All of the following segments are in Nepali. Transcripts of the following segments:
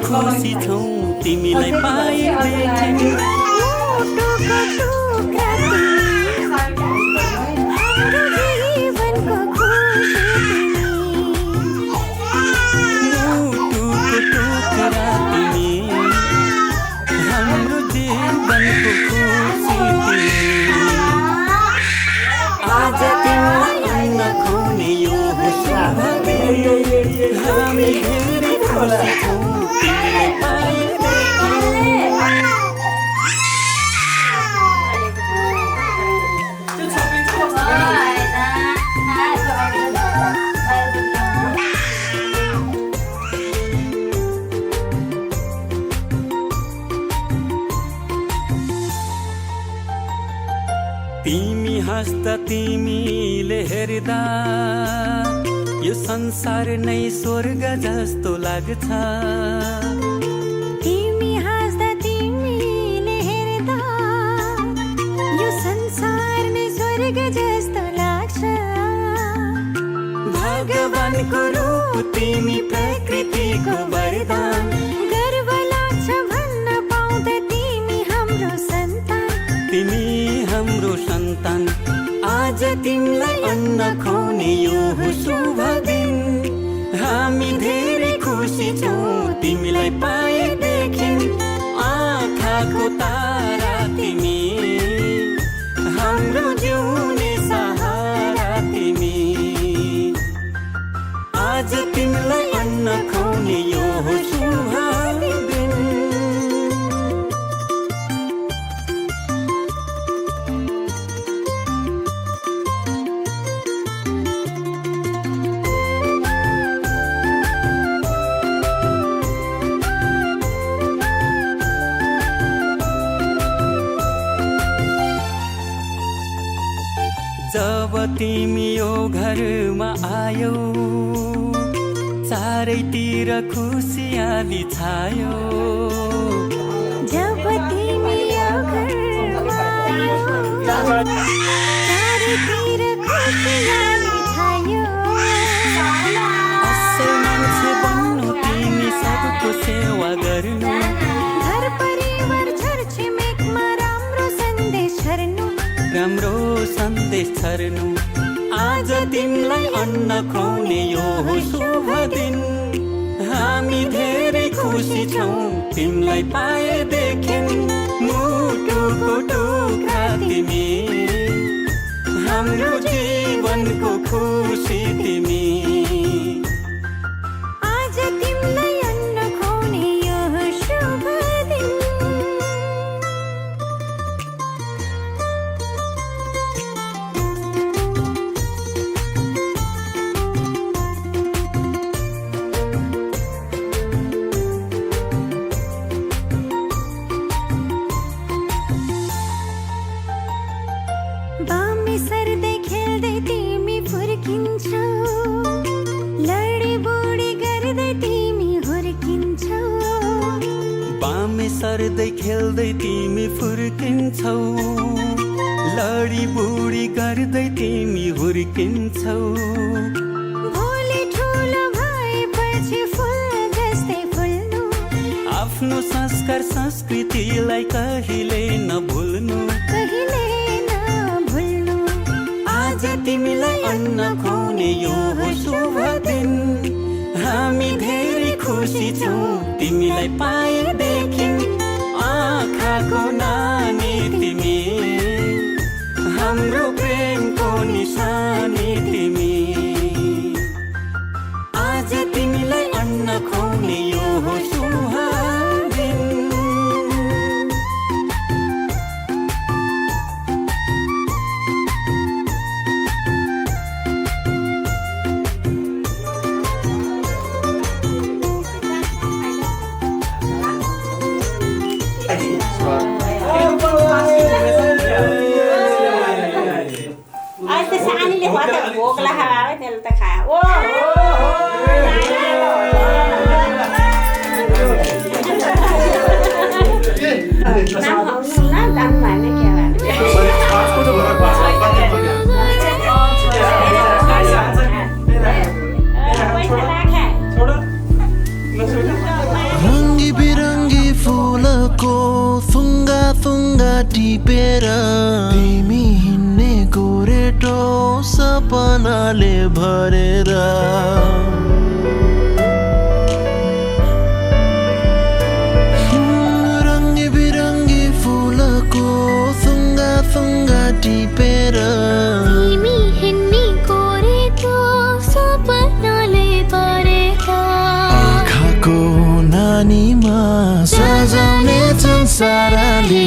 खुसी छौ तिमीलाई पाएदेखि आज तिमीलाई नखुने यो हामी धेरै खुसी छौँ तिमीलाई पाएदेखि तिमी हाँस्दा तिमीले हेर्दा यो संसार नै स्वर्ग जस्तो लाग्छ तिमी हाँस्दा तिमीले हेर्दा यो संसार नै स्वर्ग जस्तो लाग्छ भगवानको रूप तिमी प्रकृतिको वरदान गर्व लाग्छ भन्न पाउँदा तिमी हाम्रो सन्तान तिमी हाम्रो सन्तान आज तिमीलाई अन्न खुवाउने यो शुभ दिन हामी धेरै खुसी छौँ तिमीलाई पाएदेखि आँखाको तारा तिमी हाम्रो जिउने सहारा तिमी आज तिमीलाई अन्न खुवाउने यो शुभ दिन जब तिमी यो घरमा आयौ चारैतिर खुसियाली छायो जब तिमी यो घरमा आयौ चारैतिर खुसियाली छायो असल मान्छे बन्नु तिमी सबको सेवा गर्नु घर परिवार छरछिमेकमा राम्रो सन्देश छर्नु आज तिमीलाई अन्न खुवाउने यो शुभ दिन हामी धेरै खुसी छौँ तिमीलाई पाएदेखि मुटुको टुक्रा तिमी हाम्रो जीवनको खुसी तिमी आज तिमीलाई अन्न खुवाउने यो शुभ दिन बामे सर्दै खेल्दै तिमी फुर्किन्छौ लडी बुडी गर्दै तिमी हुर्किन्छौ बामे सर्दै खेल्दै तिमी फुर्किन्छौ लडी बुडी गर्दै तिमी हुर्किन्छौ भोलि ठुलो भएपछि फुल जस्तै फुल्नु आफ्नो संस्कार संस्कृतिलाई कहिले नभुल्नु आज तिमीलाई अन्न खुवाउने यो शुभ दिन हामी धेरै खुसी छौँ तिमीलाई पाएदेखि आँखाको नानी तिमी हाम्रो प्रेमको निशानी तिमी आज तिमीलाई अन्न खुवाउने यो शुभ दिन आज त सानीले खतरा भोक लाग्यो त्यसले त खायो ओ ना दाम भन्ने के रंगी टिपेर तिमी हिँड्ने गोरेटो सपनाले भरेर रङ्गी बिरङ्गी फुलको थुङ्गा थुङ्गा टिपेर तिमी हिँड्ने गोरेटो सपनाले भरेका आँखाको नानीमा सजाउने संसारले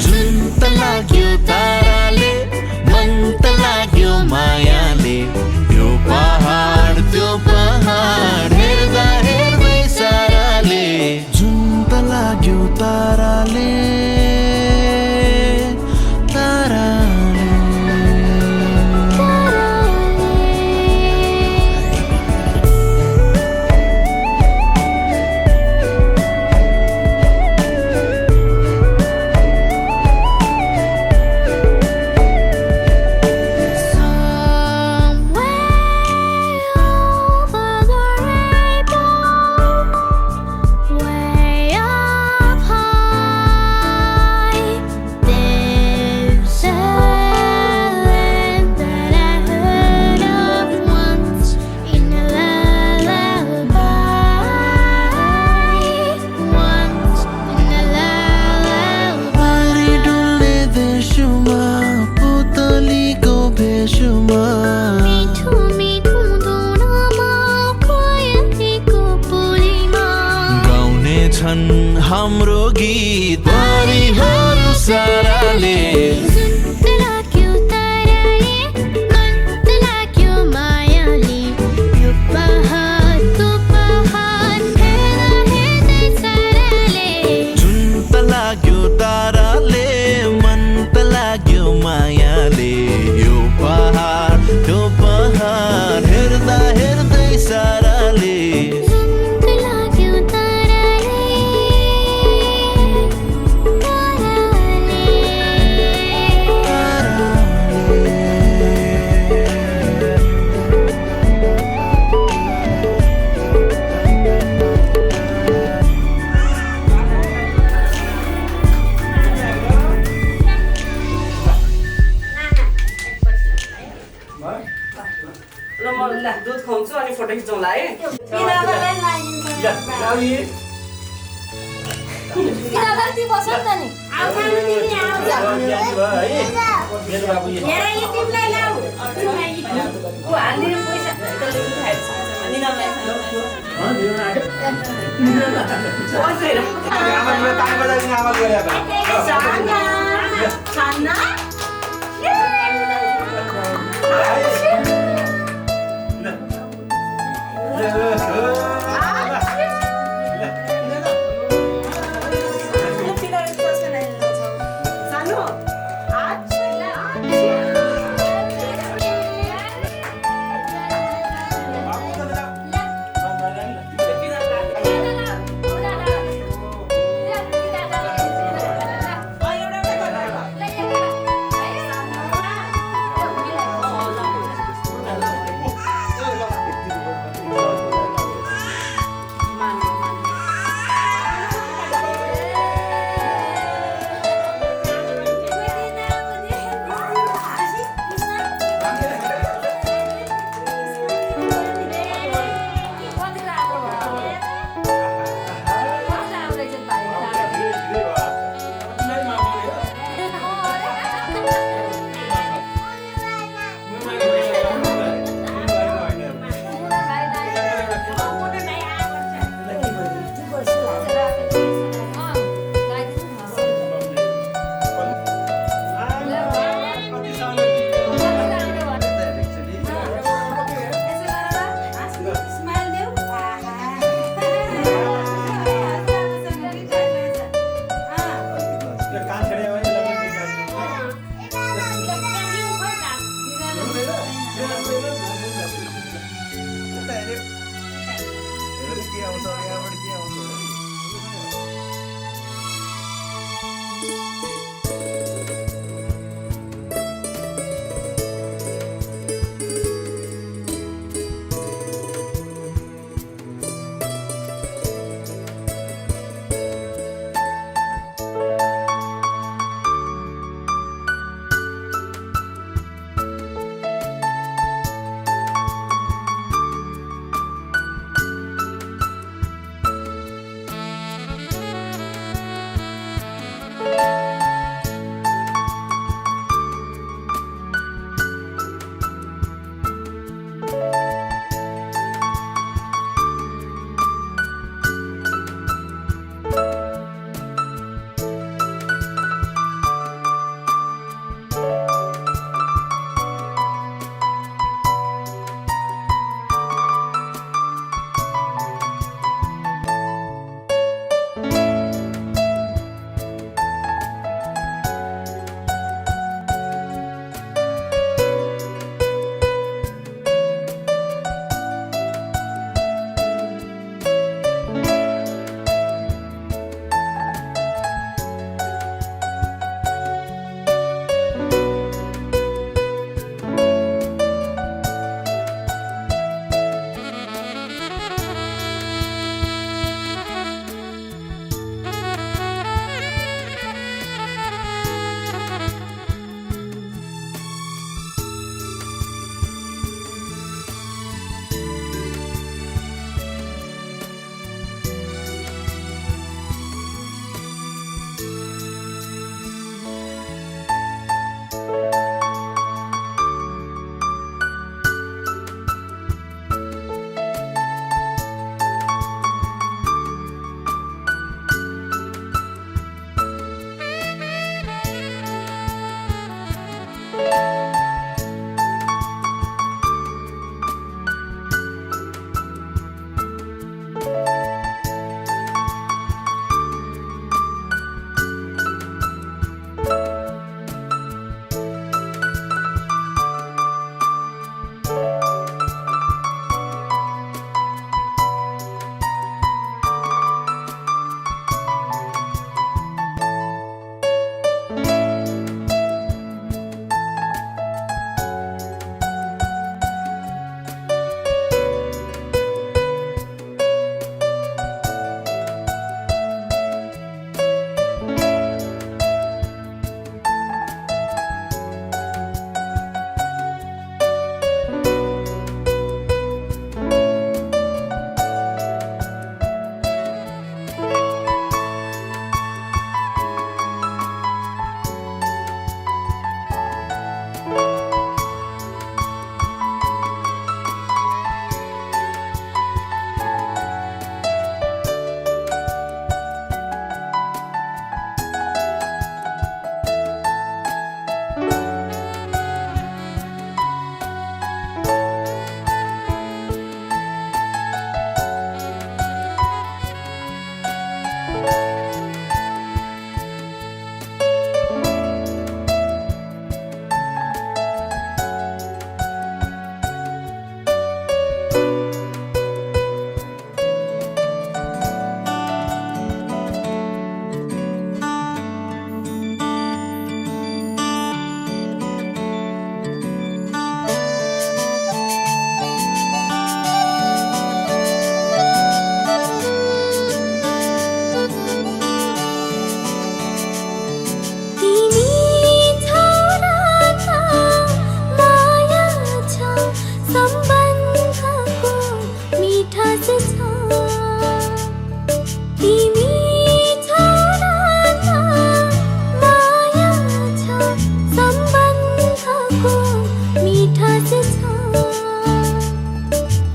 जुन त लाग्यो ताराले मन त लाग्यो मायाले यो पहाड त्यो पहाड हेर्दा हेर्दै साराले जुन त लाग्यो ताराले हाम्रो गीत परिहरू साराले जुन त लाग्यो ताराले मन त लाग्यो मायाले यो पहाड त्यो पहाड हेर्दा हेर्दै साराले जुन त लाग्यो ताराले मन त लाग्यो मायाले यो पहाड त्यो पहाड हेर्दा हेर्दै साराले दुध खुवाउँछु अनि फोटो खिचौँला है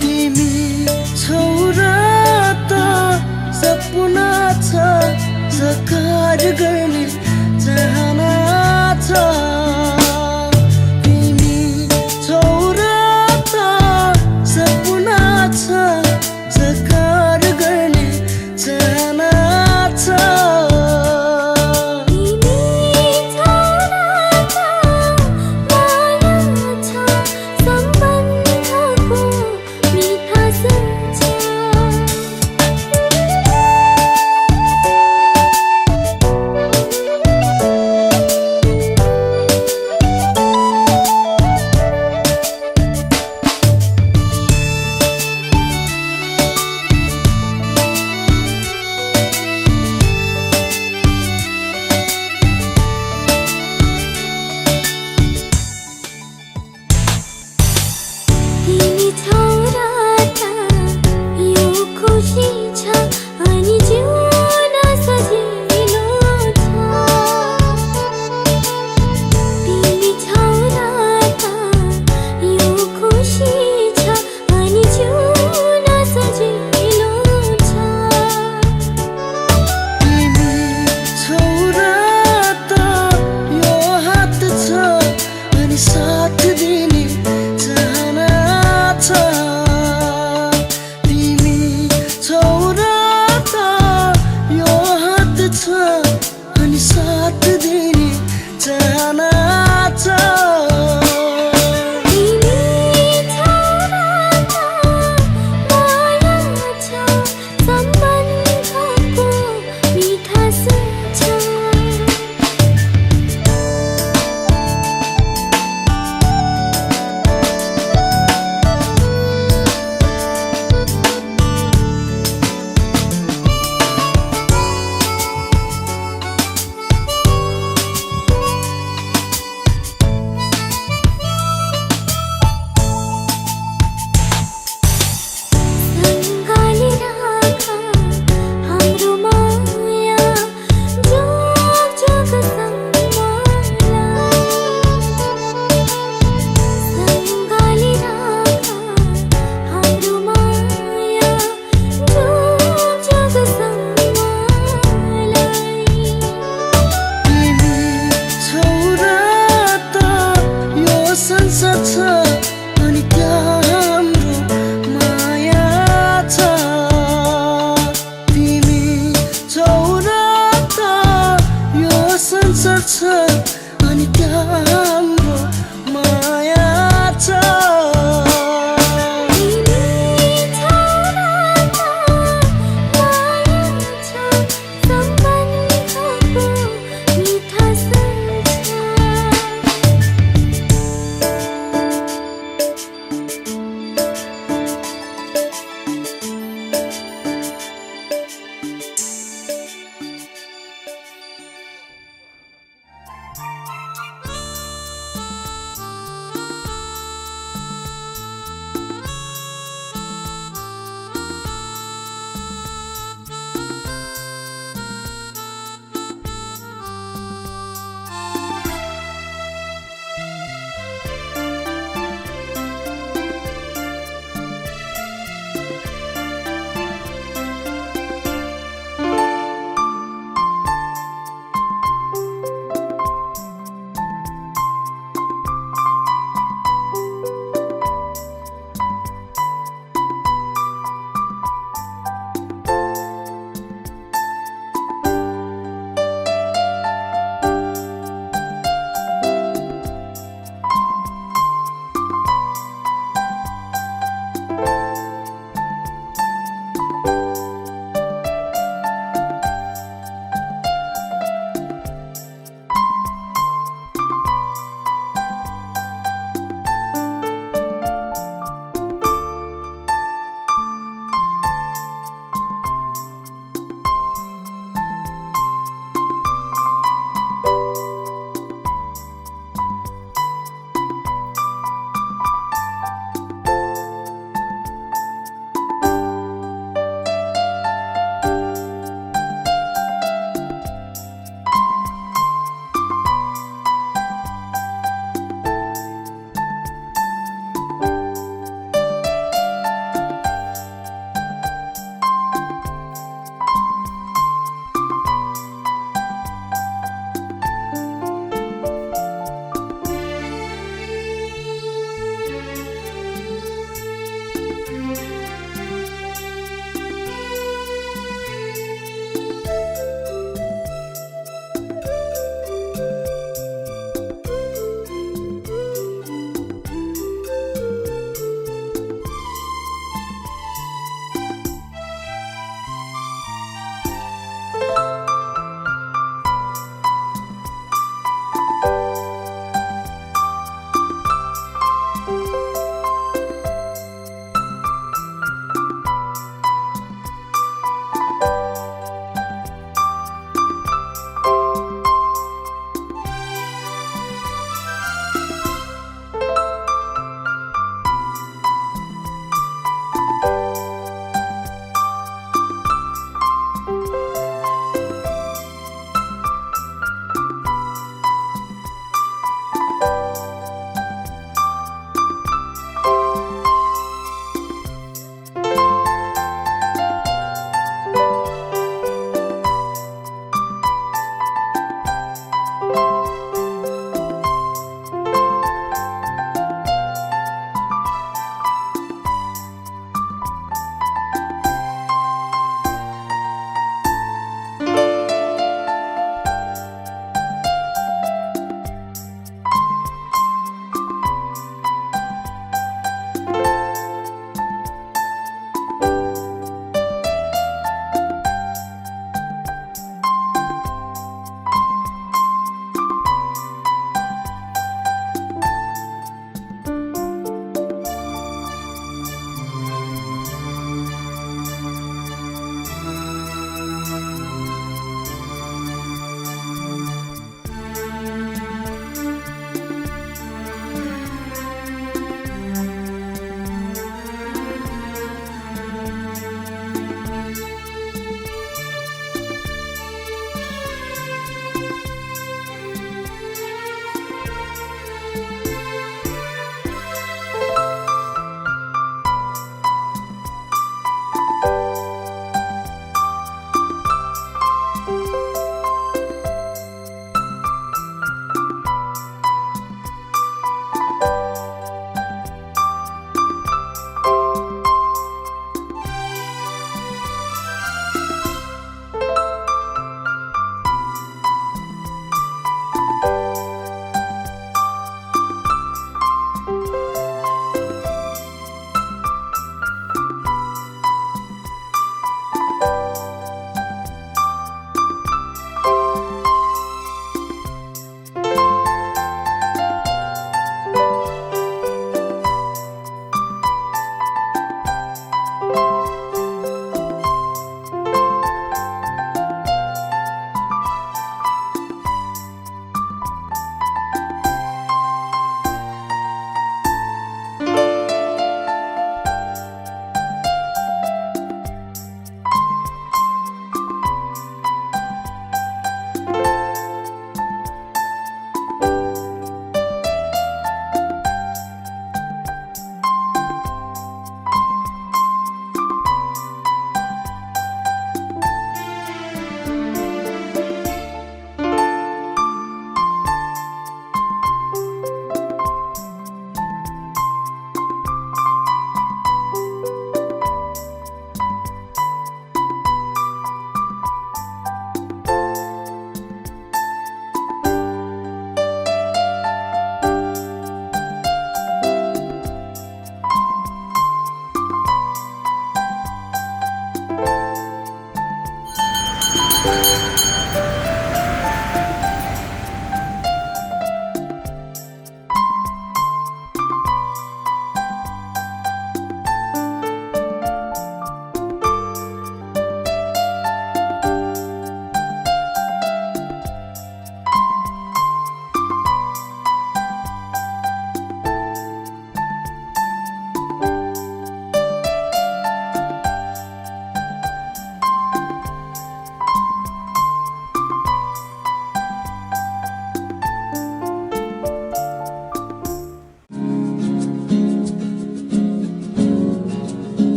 तिमी छोरा त सपना छ साकार गर्ने चाहना छ तिमी छोरा त सपना छ साकार गर्ने चाहना छ तिमी छोरा त माया छ सम्बन्ध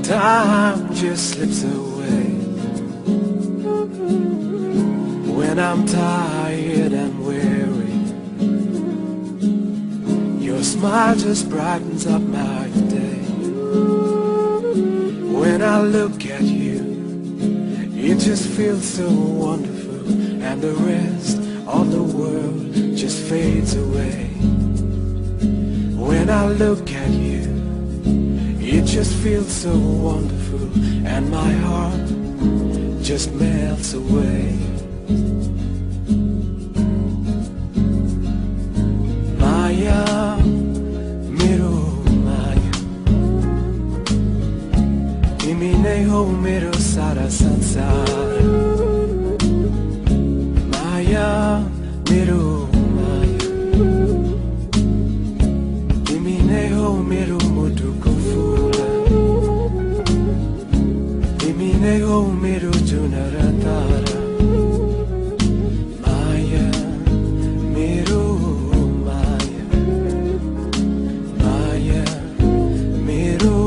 Time just slips away when I'm tired and weary. Your smile just brightens up my day. When I look at you, it just feels so wonderful, and the rest of the world just fades away. When I look at you, it just feels so wonderful, and my heart just melts away. Maya, mero Maya, timi nahi ho mero sara sansar. Maya, mero Maya, timi nahi ho mero mutu ko fula. Timi nahi ho mero junara tara. Maya, mero Maya, Maya, mero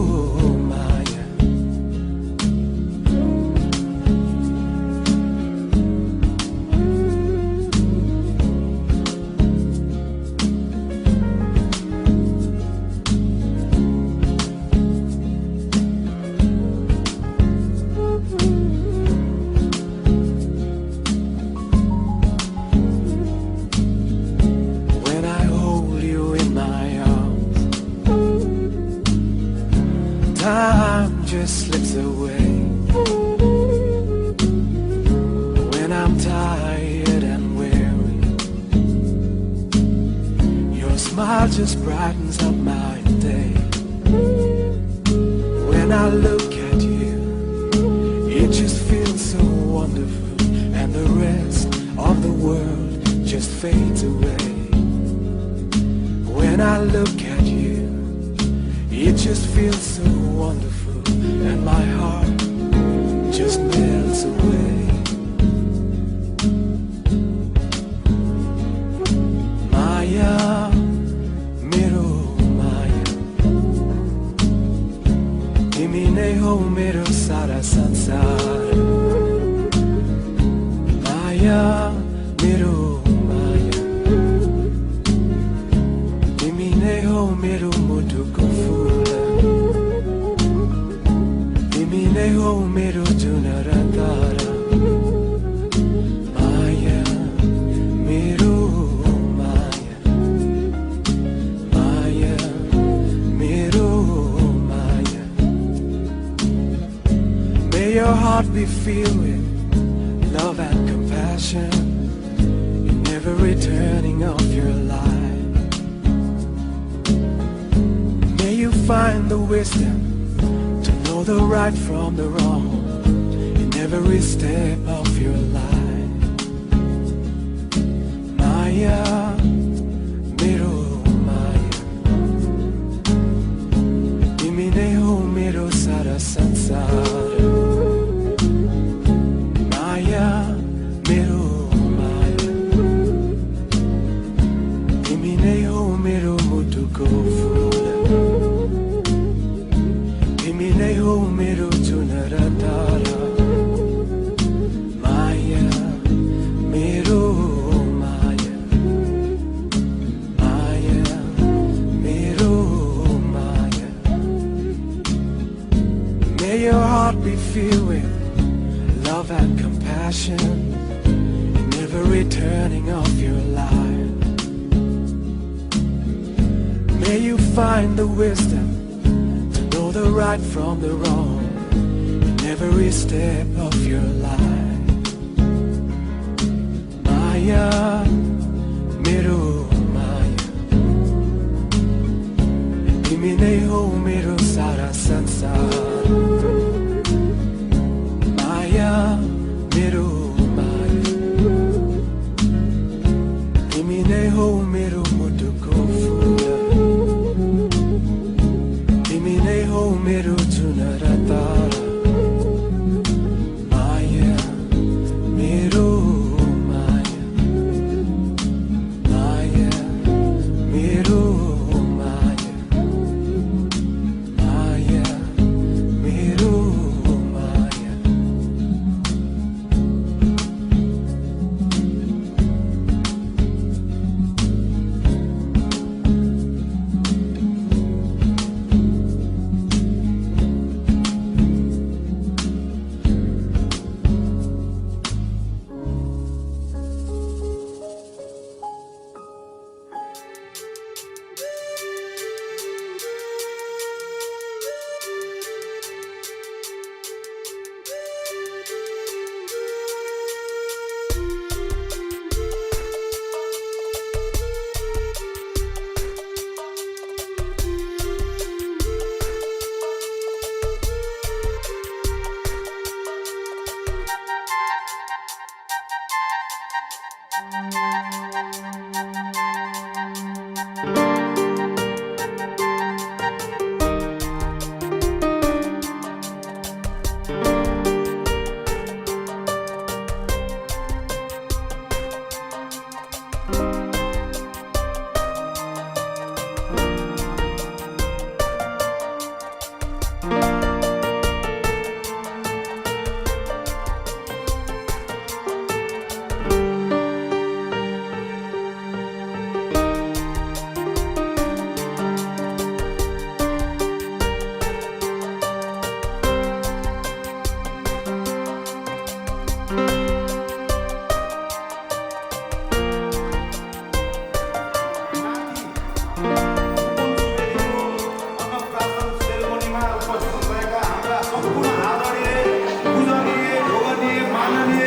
Maya. When I hold you in my arms, time just slips away. When I'm tired and weary, your smile just brightens up my day. When I look at you, it just feels so wonderful, and the rest of the world just fades away. When I look at you, it just feels so wonderful, and my heart just melts away. Maya, mero Maya, timi nahi ho mero sara sansar. Maya, mero Maya, timi nahi ho mero mutu ko fula. Timi nahi ho mero junara tara. Maya, mero Maya, Maya, mero Maya. May your heart be filled with love and compassion in every turning of your life. May you find the wisdom to know the right from the wrong in every step of your life. Maya, mero Maya, timi nahi ho mero sara sansar. Maya, mero Maya, timi nahi ho mero mutu ko fula. Timi nahi ho mero junara tara. Maya, mero Maya, Maya, mero Maya. May your heart be filled with love and compassion in every turning of your life. May you find the wisdom to know the right from the wrong in every step of your life. Maya, mero Maya, timi nahi ho mero sara sansar. Maya, mero Maya, timi nahi ho mero mutu ko fula. Timi nahi ho mero junara tara. Maya, mero Maya, Maya, mero Maya, Maya, mero सेरेमोनीमा उपस्थित भएका हाम्रा सम्पूर्ण आदरणीय पूजनीय ढोगनीय माननीय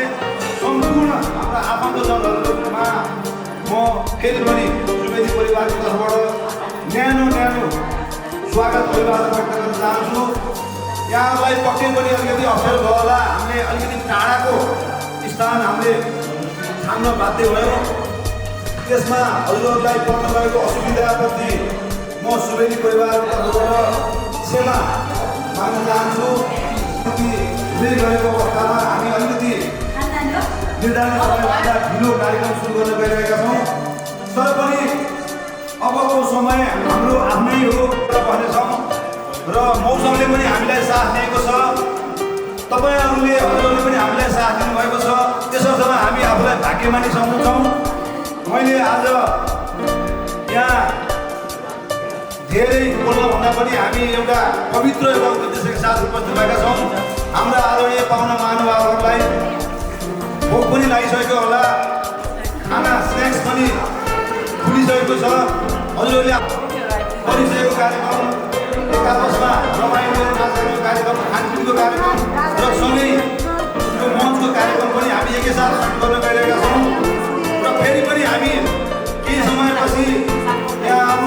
सम्पूर्ण हाम्रा आफन्तजनहरूमा म फेरि पनि सुवेदी परिवारको तर्फबाट न्यानो स्वागत अभिवादन व्यक्त गर्न चाहन्छु। यहाँहरूलाई पक्कै पनि अलिकति अप्ठ्यारो भयो होला, हामीले अलिकति टाढाको स्थान हामीले छान्न बाध्य भयो। त्यसमा हजुरहरूलाई पर्न गएको असुविधाप्रति म सुवेदी परिवारको तर्फबाट क्षमा माग्न चाहन्छु। हुँदै गएको अवस्थामा हामी अलिकति निर्धारित समयभन्दा ढिलो कार्यक्रम सुरु गर्न गइरहेका छौँ, तर पनि अबको समय हाम्रो आफ्नै हो भन्नेछौँ र मौसमले पनि हामीलाई साथ दिएको छ, तपाईँहरूले हजुरहरूले पनि हामीलाई साथ दिनुभएको छ। त्यसर्थमा हामी आफूलाई भाग्यमानी सम्झन्छौँ। मैले आज यहाँ धेरै बोल्नुभन्दा पनि हामी एउटा पवित्र एउटा उद्देश्यका साथ उपस्थित भएका छौँ। हाम्रा आदरणीय पाहुना महानुभावहरूलाई भोक पनि लागिसकेको होला, खाना स्न्याक्स पनि खुलिसकेको छ। हजुरहरूले गरिसकेको कार्यक्रम एकादशमा रमाइलो नाचगानको कार्यक्रम, खानपिनको कार्यक्रम र सँगै यो मञ्चको कार्यक्रम पनि हामी एकैसाथ गर्न गइरहेका छौँ र फेरि पनि हामी केही समयपछि यहाँ अब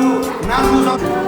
नाच्नु सक्छौँ।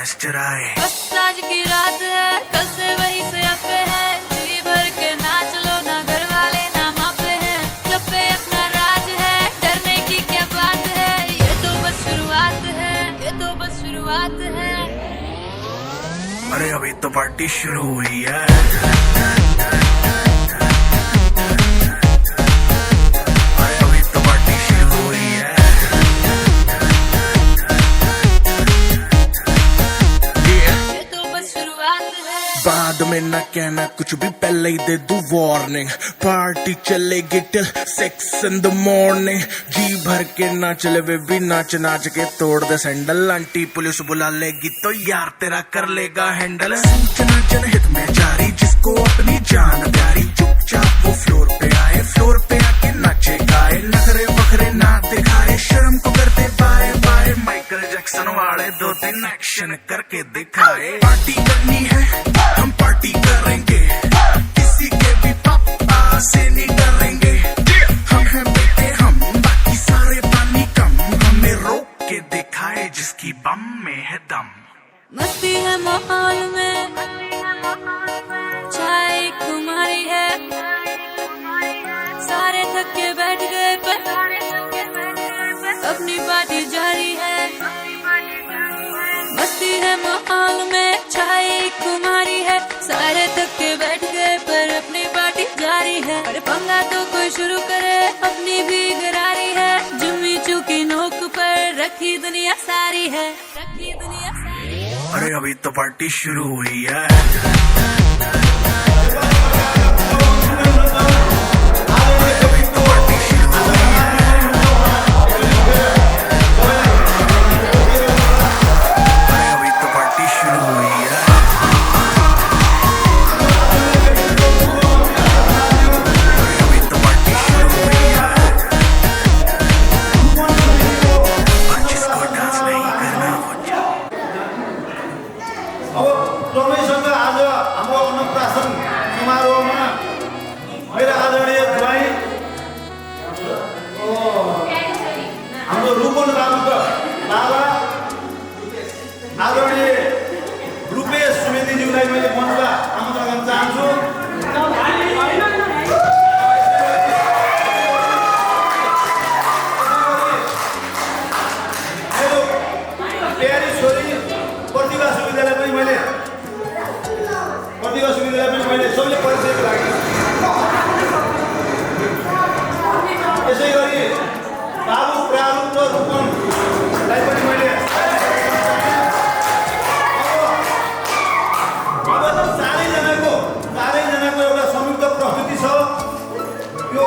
कैश चराए। बस आज की रात है, कल से वही से पे है, जी भर के नाच लो ना, घर वाले ना मापे हैं, क्लब पे अपना राज है, डरने की क्या बात है, ये तो बस शुरुआत है, ये तो बस शुरुआत है। अरे अभी तो पार्टी शुरू हुई है। अरे अभी तो पार्टी शुरू हुई है। ये तो बस शुरुआत है। बाद में ना कहना कुछ भी, पहले ही दे दूं वार्निंग। पार्टी चलेगी टिल 6 in the morning। जी भर के नाच ले वे भी, नाच नाच के तोड़ दे सैंडल। आंटी पुलिस बुला लेगी तो यार तेरा कर लेगा हैंडल। सूचना जनहित में जारी, जिसको अपनी जान प्यारी, चुपचाप वो फ्लोर पे आए, फ्लोर पे आके नाचे गाए, नखरे बखरे ना दिखाए, शर्म को करते बाय बाय, माइकल जैक्सन वाले 2-3 एक्शन करके दिखाए। पार्टी करनी है हम पार्टी करेंगे, किसी के भी पापा से नहीं डरेंगे। हम हैं बेटे हम, बाकी सारे पानी कम, हमें रोक के दिखाए जिसकी बम में है दम। मस्ती है माहौल में, चाय कुमारी है, सारे थक के बैठ गए पर अपनी पार्टी जारी है। मस्ती है माहौल में, चाय कुमारी है, सारे थक के बैठ गए पर अपनी पार्टी जारी है। अरे पंगा तो कोई शुरू करे, अपनी भी गरारी है, जुम्मी चूकी नोक पर रखी दुनिया सारी है, रखी दुनिया सारी है। अरे अभी तो पार्टी शुरू हुई है। अब रमेशसँग आज हाम्रो अन्नप्राशन समारोहमा मेरो आदरणीय ज्वाइँ हाम्रो रूपन बाबुको बाबा आदरणीय रूपेश सुवेदीज्यूलाई मैले मञ्चमा आमन्त्रण गर्न चाहन्छु। मेरो प्यारी छोरी प्रतिभा सुविधालाई पनि मैले सबैले परिचयको लागि, यसै गरी बाबु प्रारूप र रूपमलाई पनि मैले अब चारैजनाको एउटा संयुक्त प्रस्तुति छ। यो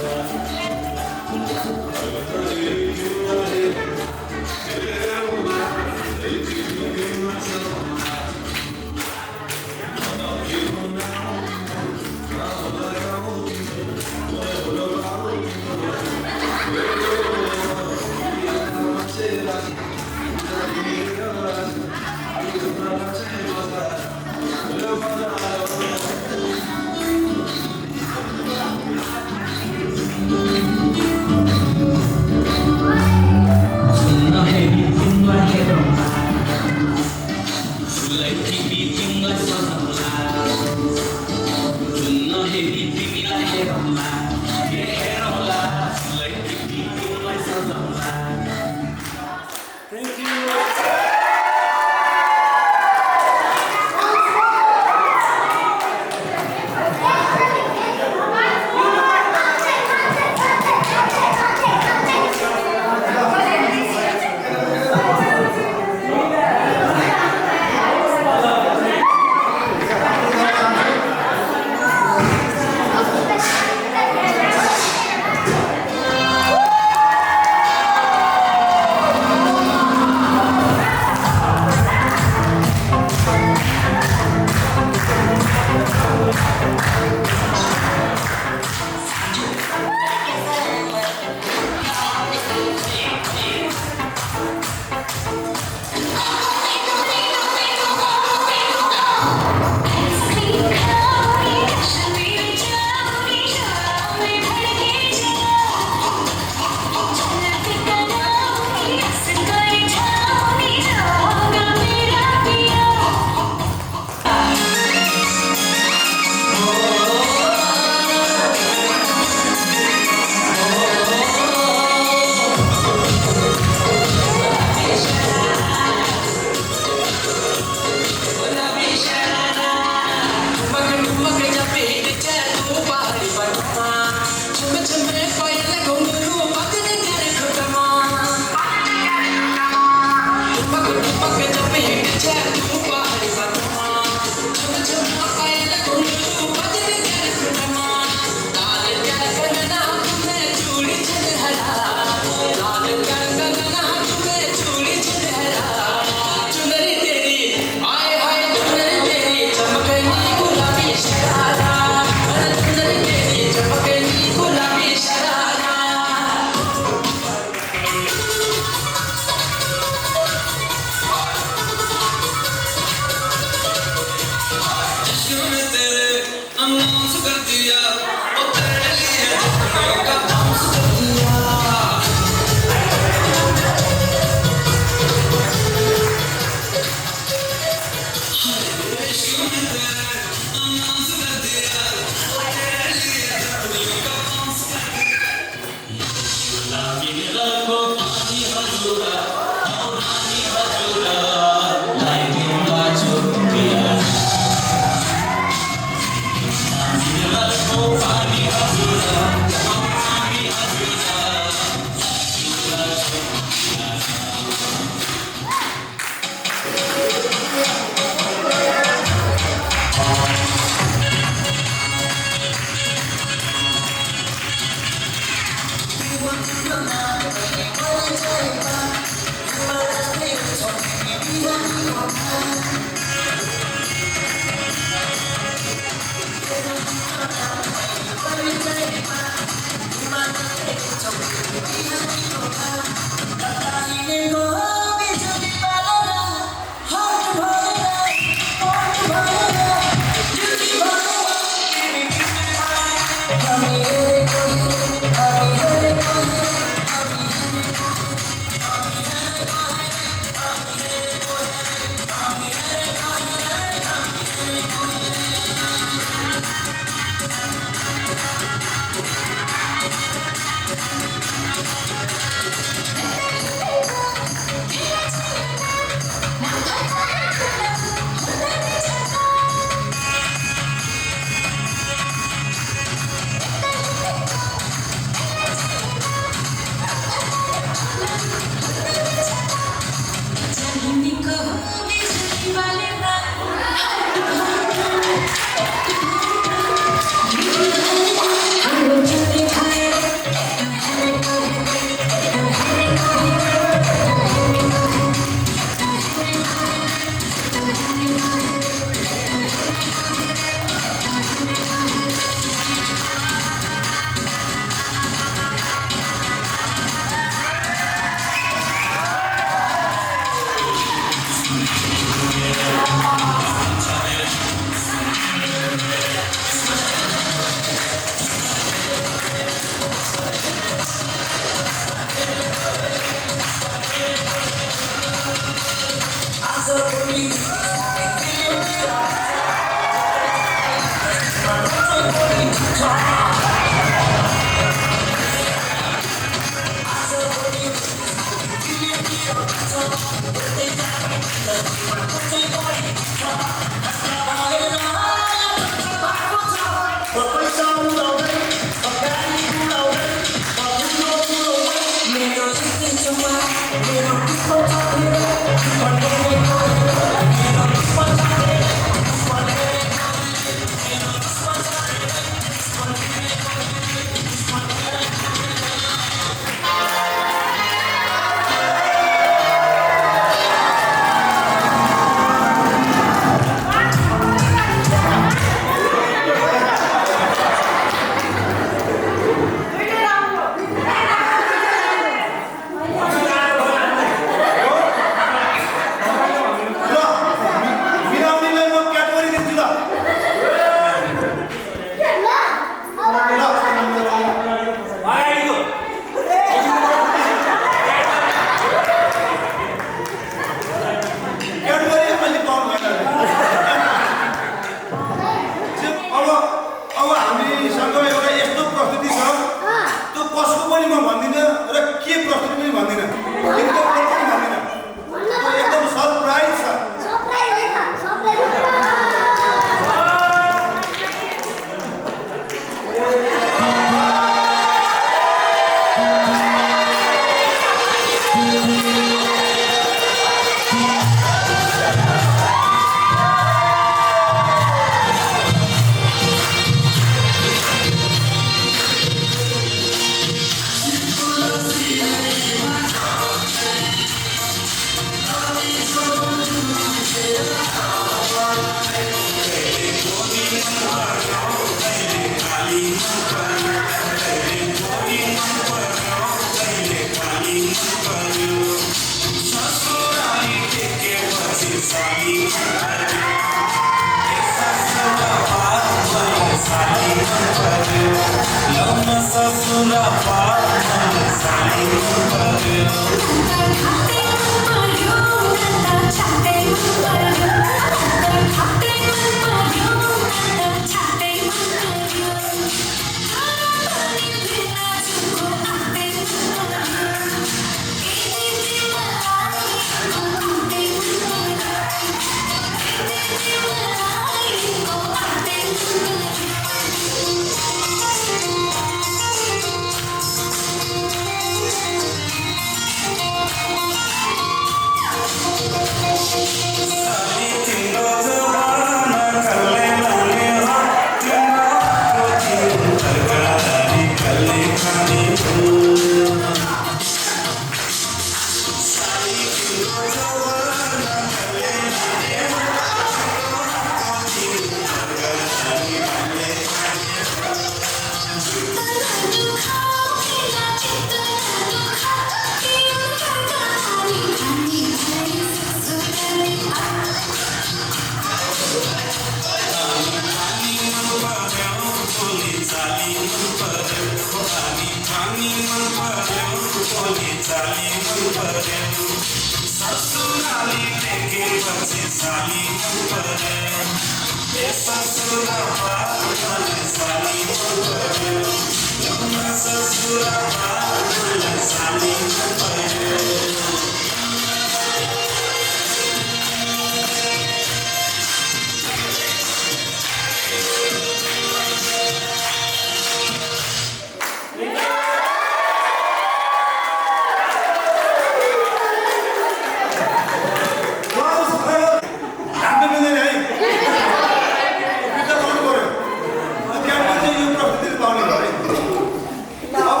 अब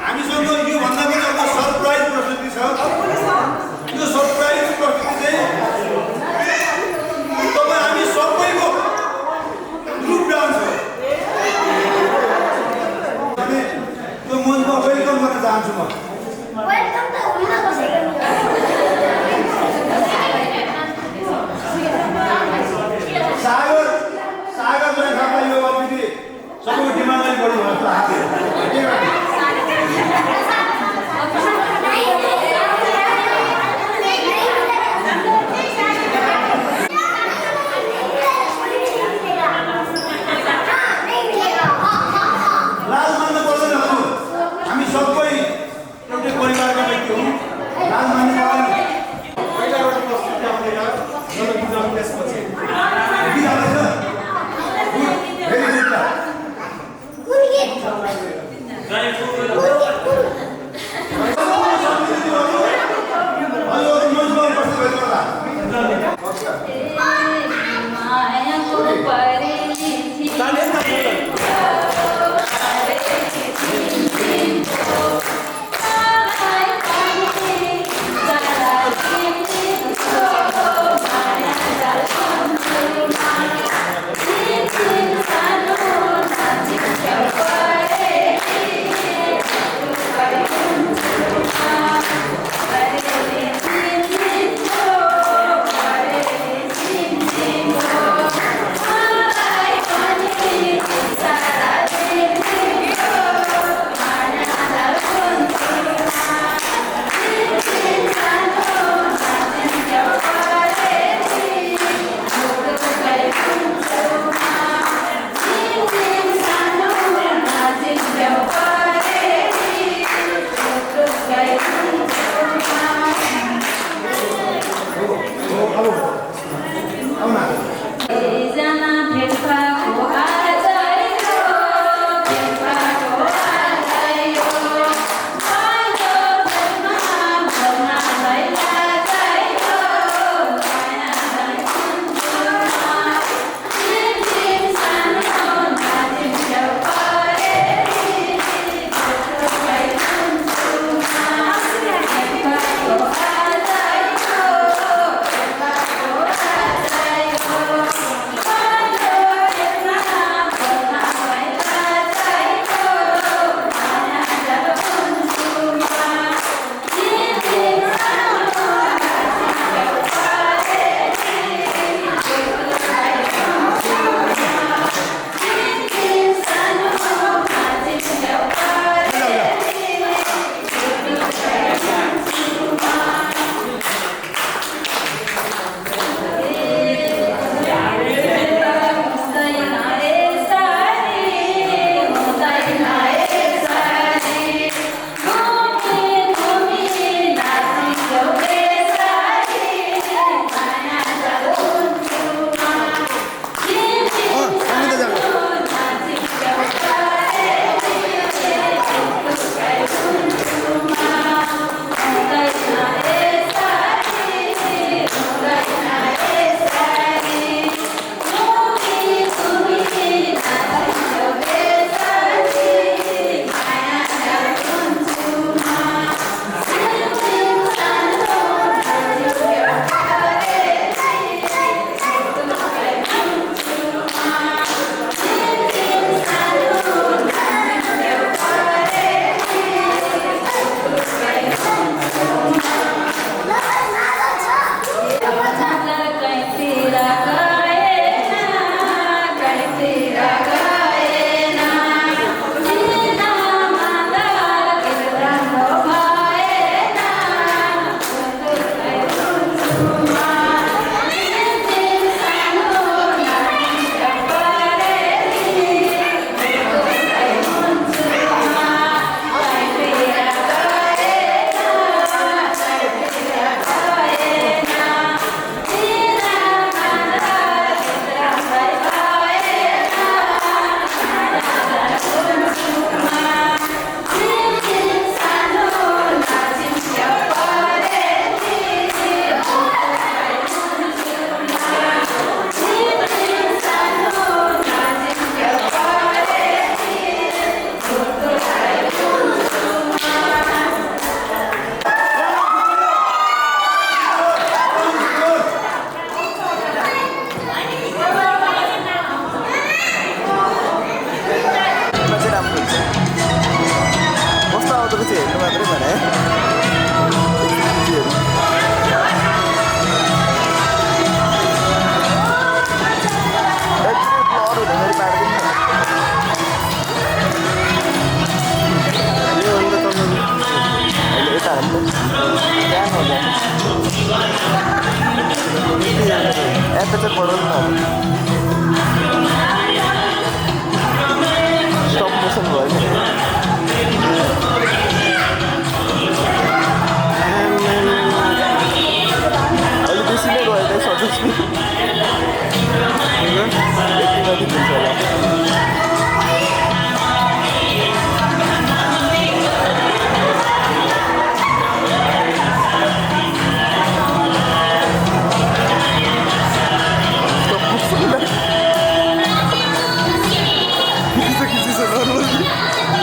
हामीसँग योभन्दा पनि अब सरप्राइज प्रस्तुति ज्ञान हो जाए ऐसे से पढ़ो ना स्टॉप मोशन वर्ड अभी किसी ने रोया था शॉर्ट में किसी से नॉर्मल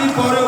पानी पर्यो